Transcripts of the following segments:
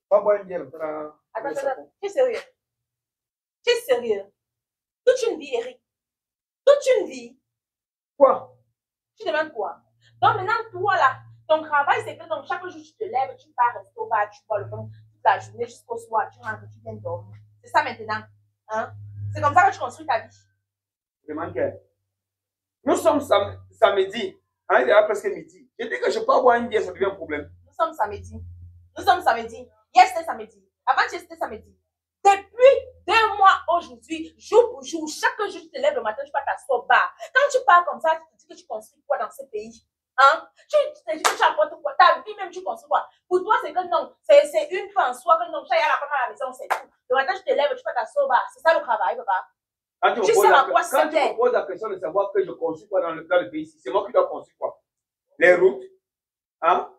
Pas boire une bière. Attends, tu es sérieux? Tu es sérieux? Toute une vie, Eric. Toute une vie. Quoi? Tu demandes quoi? Donc maintenant, toi là, ton travail, c'est que donc, chaque jour, tu te lèves, tu pars au resto, tu bois le vin toute la journée jusqu'au soir, tu rentres, tu viens dormir. C'est ça maintenant. Hein? C'est comme ça que tu construis ta vie. Nous sommes samedi. Hein, il est presque midi. Je dis que je peux boire une bière, ça devient un problème. Nous sommes samedi. Nous sommes samedi. Hier, c'était samedi. Avant-hier, c'était samedi. Depuis 2 mois aujourd'hui, jour pour jour, chaque jour, tu te lèves le matin, tu pars t'asseoir au bar. Quand tu pars comme ça, tu te dis que tu construis quoi dans ce pays? Hein? Tu te dis que tu apportes quoi? Ta vie même, tu construis quoi? Pour toi, c'est que non, c'est une fin en soi, que non, tu as la femme à la maison, c'est tout. Le matin, tu te lèves, tu pars t'asseoir au bar. C'est ça le travail, papa. Quand tu me poses la question de savoir que je construis quoi dans le pays, c'est moi qui dois construire quoi? Les routes, hein?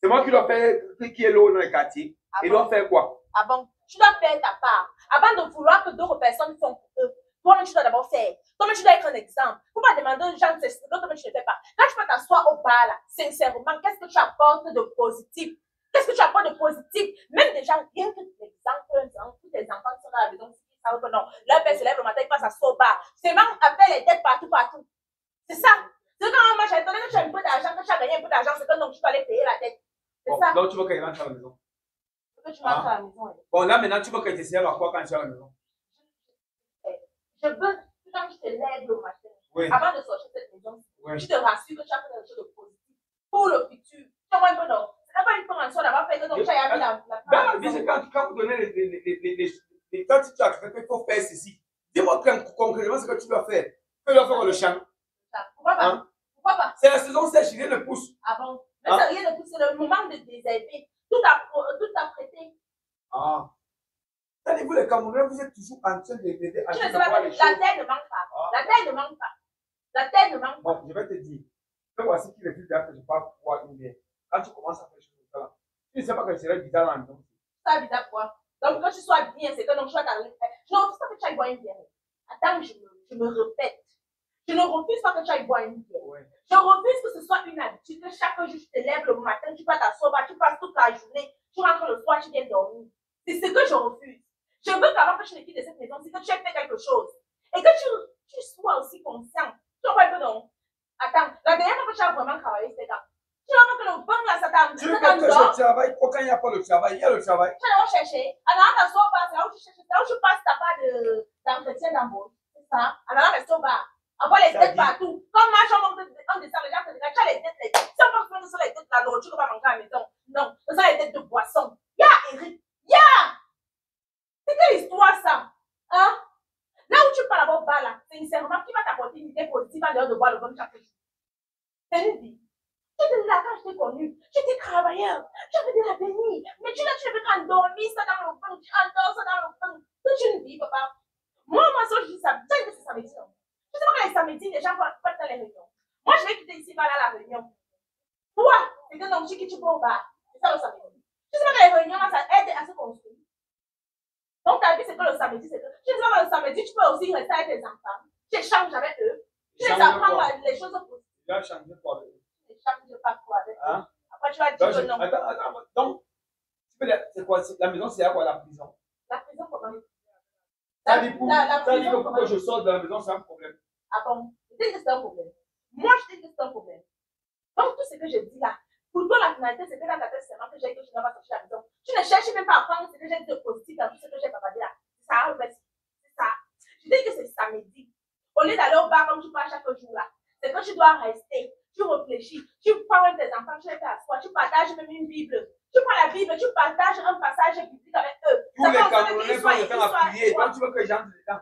C'est moi qui dois faire qui est l'eau dans les quartiers. Il doit faire quoi? Ah bon? Tu dois faire ta part. Avant de vouloir que d'autres personnes font pour eux, toi-même, tu dois d'abord faire. Toi-même, tu dois être un exemple. Il ne faut pas demander aux gens de ce que toi-même, tu ne fais pas. Quand tu peux t'asseoir au bar, là, sincèrement, qu'est-ce que tu apportes de positif? Qu'est-ce que tu apportes de positif? Même déjà, rien que l'exemple, tous les enfants qui sont dans la maison, ils savent que non. Leur père se lève le matin, il passe à au bar. C'est même appelle les dettes partout. C'est ça. C'est quand moi, j'attendais que tu as un peu d'argent, que tu as gagné un peu d'argent, c'est que non, tu dois aller payer la dette. C'est ça. Donc, tu veux qu'elle rentre à la maison? Que tu rentres à la maison. Bon, là, maintenant, tu veux qu'elle te serve à quoi quand tu es à la maison? Je veux que quand tu te lèves le matin, avant de sortir de cette maison, tu te rassures que tu as fait quelque chose de positif pour le futur. Tu vois un peu non? C'est pas une convention d'avoir fait que donc tu as mis la dans la vie, c'est quand vous donnez les quand tu as fait qu'il faut faire ceci. Dis-moi concrètement ce que tu dois faire. Tu dois faire le champ. Pourquoi pas? Hein? Pourquoi pas? C'est la saison sèche, rien ne pousse. Ah bon? Mais c'est rien ne pousse, c'est le moment de désherber. Tout a prêté. Ah. Vous les Camerounais, vous êtes toujours en train d'aider à la terre ne manque pas. La terre ne manque pas. La terre ne manque pas. Bon, je vais te dire. Voici qui est le plus tard que je parle pour boire une bière. Quand tu commences à faire des choses comme ça, tu ne sais pas que je serai bizarre dans la maison. Ça bizarre quoi? Donc quand tu sois bien, c'est que donc tu vas t'arriver. Je ne refuse pas que tu ailles boire une bière. Attends, je me répète. Je ne refuse pas que tu ailles boire une bière. Ouais. Je refuse que ce soit une habitude, que chaque jour tu te lèves le matin, tu vas t'asseoir, tu passes toute la journée, tu rentres le soir, tu viens dormir. C'est ce que je refuse. Je veux qu'avant que tu ne quittes de cette maison, c'est que tu aies fait quelque chose. Et que tu sois aussi conscient. Tu vois un peu non? Attends, la dernière fois que tu as vraiment travaillé, c'était quand? Tu vois que le bon là, ça t'a. Tu veux que je travaille? Quand il n'y a pas le travail, il y a le travail. Tu vas chercher. Alors, t'assois pas, c'est là où tu cherches, c'est là où tu passes ta part d'entretien d'embauche. C'est ça. Alors, reste au bar. Avoir les têtes partout. Comme moi, on descend, les gens te disent, tu as les têtes. Si on pense que ce sont les têtes de la nourriture qu'on va manger à la maison. Non, ce sont les têtes de boisson. Ya, Eric. Ya! C'est quelle histoire ça? Hein? Là où tu parles d'abord bas là, sincèrement, qui va t'apporter une idée positive à l'heure de boire le bon chaque jour? C'est une vie. Tu étais là quand je t'ai connu. J'étais travailleur. J'avais de la bénie. Mais tu ne veux qu'endormir ça dans le pain. Tu endors ça dans le pain. Toute une vie, papa. Moi, ça, je dis ça. Tu sais que c'est samedi. Je sais pas que les samedis, les gens vont pas dans les réunions. Moi, je vais quitter ici, va aller à la réunion. Toi, c'est que non, tu quittes, tu vas au bar. C'est ça le samedi. Tu sais pas que les réunions, ça aide à se construire. Donc, ta vie, c'est que le samedi, c'est que. Tu sais pas que le samedi, tu peux aussi rester avec tes enfants. Tu échanges avec eux. Tu les apprends les choses positives. Tu vas changer quoi avec eux? Tu n'échanges pas quoi avec eux. Hein? Après, tu vas dire que non. Attends. Donc, c'est quoi? La maison, c'est à quoi la prison? La prison, comment? Ça dit que pour que je sorte de la maison, c'est un problème. Ah bon? Je dis que c'est un problème. Moi, je dis que c'est un problème. Donc, tout ce que je dis là, pour toi, la finalité, c'est que dans ta tête seulement que j'ai que tu n'as pas sorti de la maison. Tu ne cherches même pas à prendre ce que j'ai dit de positif dans tout ce que j'ai pas dit là. C'est ça, en fait. C'est ça. Je dis que c'est samedi. Au lieu d'aller au bar comme tu pars chaque jour là, c'est que tu dois rester. Tu réfléchis. Tu prends tes enfants, tu les fais asseoir. Tu partages même une Bible. Tu prends la Bible, tu partages un passage biblique avec eux. Tous les Camerounais font le temps à prier. Donc, tu veux que j'entre dedans.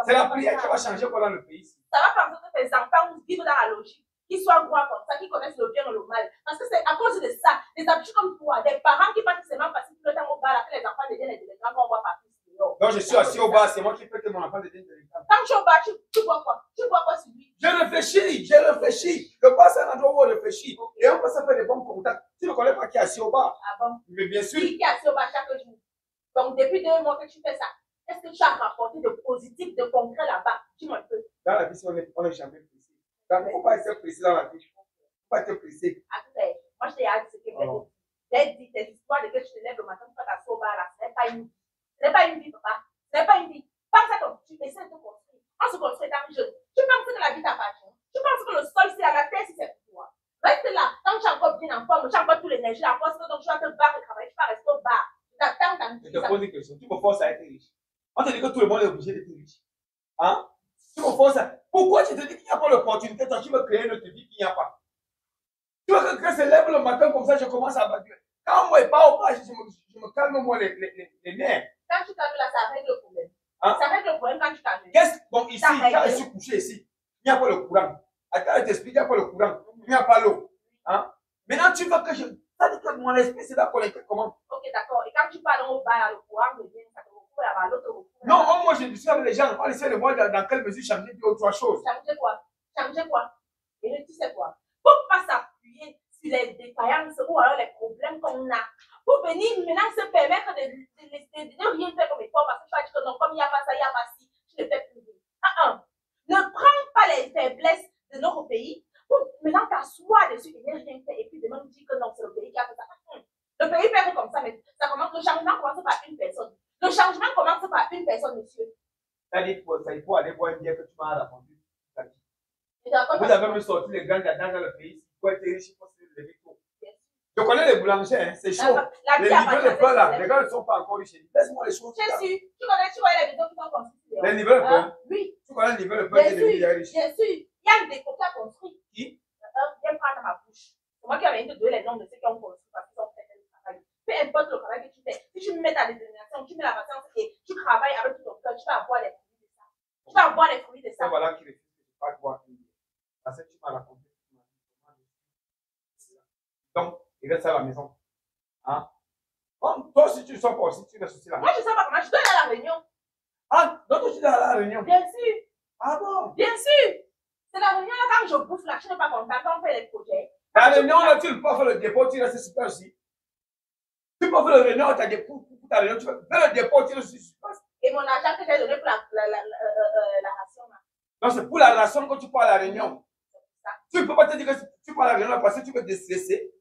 C'est la prière qui va changer quoi dans le pays. Ça va penser que tes enfants vivent dans la logique. Qu'ils soient droits comme ça, qu'ils connaissent le bien et le mal. Parce que c'est à cause de ça, des habitudes comme toi, des parents qui passent seulement passer tout le temps au bar, là, que les enfants deviennent des grands qu'on voit partout. Donc, je suis assis au bar, c'est moi qui fais que mon enfant devienne délinquant. Quand tu es au bar, tu vois quoi? Tu vois quoi sur lui? J'ai réfléchi. Le bar, c'est un endroit où on réfléchit. Et on peut se faire des bons contacts. Tu ne connais pas qui est assis au bar. Ah bon? Mais bien sûr. Qui est assis au bar chaque jour? Donc, depuis 2 mois que tu fais ça, est-ce que tu as rapporté de positif, de concret là-bas? Dis-moi un peu. Dans la vie, on est jamais précis. Il ne faut pas être précis dans la vie. pas te presser. Moi, je t'ai dit ce que j'ai dit, tes histoires de que tu te lèves le matin pour faire ta soba là, ce n'est pas une vie. Ce n'est pas une vie, papa. Ce n'est pas une vie. Pense à ton, tu essaies de te construire. On se construit étant jeune. Tu penses que la vie t'appartient. Tu penses que le sol, c'est à la terre, si c'est pour toi. Reste là. Tant que tu es encore bien en forme, tu as encore toute l'énergie, la force, donc tu vas te battre et travailler. Tu vas rester au bar. T'attends ta vie. Je te pose une question. Tu me forces à être riche. On te dit que tout le monde est obligé d'être riche. Hein? Tu me forces à... Pourquoi tu te dis qu'il n'y a pas l'opportunité? Toi, tu veux créer une autre vie qu'il n'y a pas. Tu vois que quelqu'un se lève le matin comme ça, je commence à battre. Quand moi, je pas au pas, je me calme moi les nerfs. Quand tu calmes là, ça règle le problème. Hein? Ça règle le problème quand tu calmes. Bon, ici, quand je suis couché ici, il n'y a pas le courant. Attends, je t'explique, il n'y a pas le courant. Il n'y a pas l'eau. Hein? Maintenant, tu veux que je... Ça dit que mon esprit, c'est là connecté comment? Ok, d'accord. Et quand tu pars au bar, le courant revient, ça te recouvre là-bas, l'autre recouvre. Non, moi, je discute avec les gens. On essaie de voir dans quelle mesure changer deux ou trois choses. Changer quoi? Changer quoi? Et tu sais quoi? Pour ne pas s'appuyer sur les défaillances ou alors les problèmes qu'on a. Pour venir maintenant se permettre de rien faire comme effort parce que tu vas dire que non, comme il n'y a pas ça, il n'y a pas ci, tu ne fais plus rien. Ne prends pas les faiblesses de notre pays pour maintenant t'asseoir dessus et ne rien faire et puis demain dire que non, c'est le pays qui a fait ça. Le pays fait comme ça, mais ça commence, le changement commence par une personne. Le changement commence par une personne, monsieur. Ça dit, il faut aller voir une bière que tu m'as raconté. Vous avez me sorti les grands dans le pays. Il faut être riche, il faut se lever tôt. Je connais les boulangers, hein, c'est chaud. Les niveaux de pain là, les gars ne sont pas encore riches. Laisse-moi les choses. Je suis. Tu vois les vidéos qui sont construites. Les niveaux de pain? Oui. Tu connais les niveaux de pain qui est devenu riche? Bien sûr. Il y a des coquins construits. Qui? Viens prendre dans ma bouche. C'est moi qui avais te donner les noms de ceux qui ont construit parce qu'ils ont fait le travail. Peu importe le travail que tu fais. Si tu mets ta détermination, tu mets la patience et tu travailles avec tout ton cœur, tu vas avoir les fruits de ça. Tu vas avoir les fruits de ça. Voilà qui refuse de pas voir une bière. Parce que tu m'as raconté. Donc, il reste à la maison. Hein? Bon, toi, si tu ne sors pas aussi, tu restes aussi là. Moi, je ne sais pas comment. Je dois aller à la réunion. Ah, donc tu dois aller à la réunion? Bien sûr. Ah bon? Bien sûr. C'est la réunion là, quand je bouffe là, je ne suis pas content quand on fait les projets. La réunion là, tu ne peux pas faire le dépôt, tu restes super aussi. Tu peux faire la réunion, tu as des pour ta réunion, tu fais le dépôt, tu restes super. Et mon argent que j'ai donné pour la ration là. Donc c'est pour la ration que tu pars à la réunion. Tu ne peux pas te dire que tu pars à la réunion parce que tu veux déstresser.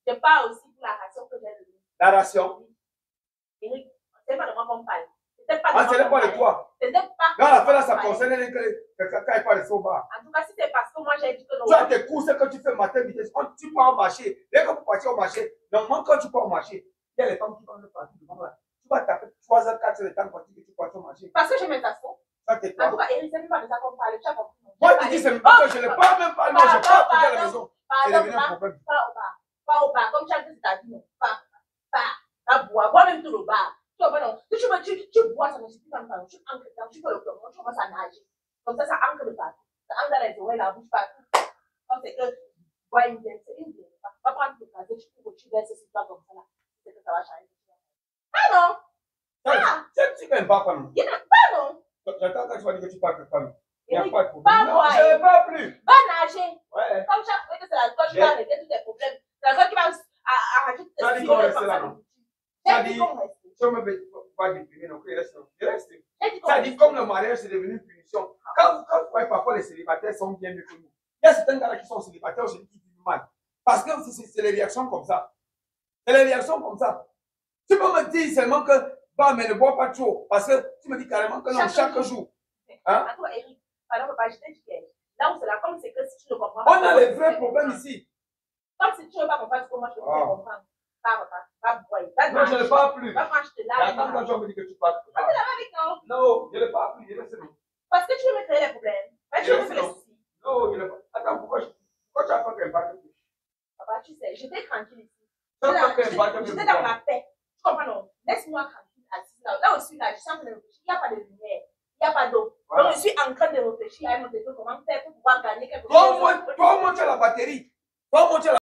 Je pars aussi pour la ration que j'ai donnée. La ration? Eric, ce n'est pas de moi qu'on parle. Ce n'est pas de toi. Ce n'est pas. Dans la fin là, ça concerne quand il parle de Soba. En tout cas, si c'est parce que moi j'ai dit que non. Tu as tes courses que tu fais matin, vitesse. Tu pars au marché. Dès que tu partir au marché, normalement quand tu pars au marché, il y a les femmes qui vont le partir devant là. Tu vas taper 3 heures, 4 heures de temps quand tu pars au marché. Parce que je mets ta faute. Ça t'es En tout cas, Eric, ce n'est pas de ça qu'on parle. Tu as compris. Moi, tu dis, c'est pas que je ne parle même pas. Non, je parle à la maison. C'est devenu un problème. Pas au bar. Comme tu as dit, c'est-à-dire non. Pas boire. Bois même tout le bar. Tu vois, non. Si tu bois, ça ne suffit pas. Tu ancres dedans, tu fais le plomb, tu commences à nager. Comme ça ancre de partout. Ça ancre dans les oreilles, la bouche partout. Comme c'est que, bois une bière, c'est une bière. Va prendre le café, tu verses sur toi comme ça là. C'est que ça va changer. Ah non! Ah! Tu n'aimes pas comme. Il n'aime pas, non? J'attends quand tu vas dire que tu parles de femme. Il n'y a Eric, pas de problème. pas Non, je ne parle plus. Va nager. Ouais. Comme chaque fois que c'est l'alcool qui va régler tous tes problèmes. C'est l'alcool qui va arracher toutes tes Ça dit qu'on reste là, non? Ça dit, si on me veut pas déprimer, donc il reste. Je reste. Ça dit comme le mariage c'est devenu une punition. Quand vous voyez parfois les célibataires sont bien mieux que nous. Il y a certains gars qui sont célibataires aujourd'hui qui vivent mal. Parce que c'est les réactions comme ça. C'est les réactions comme ça. Tu peux me dire seulement que, bah, mais ne bois pas trop. Parce que tu me dis carrément que non, chaque jour. Hein? À toi, Eric, alors, pas jeter du piège. Là où c'est là, comme c'est que si tu ne comprends pas. On a les vrais problèmes ici. Comme si tu ne veux pas comprendre ce que moi je peux comprendre. Va boire. Non, je ne parle plus. Va prendre, je te lave. Attends quand tu me dis que tu parles. Va te laver avec non. Non, je ne parle plus. Je reste non. Parce que tu veux me créer les problèmes. Tu veux me faire les soucis. Non, je ne parle pas. Attends, pourquoi tu as fait qu'elle parle plus? Papa, tu sais, j'étais tranquille ici. J'étais dans ma paix. Tu comprends, non? Laisse-moi tranquille, assise là. Là où je suis là, je suis en train de réfléchir. Il n'y a pas de lumière. Il n'y a pas d'eau. Voilà. Donc, je suis en train de réfléchir à un autre comment faire pour pouvoir gagner quelque chose. Toi, moi, tu as la batterie. Toi, moi, tu as la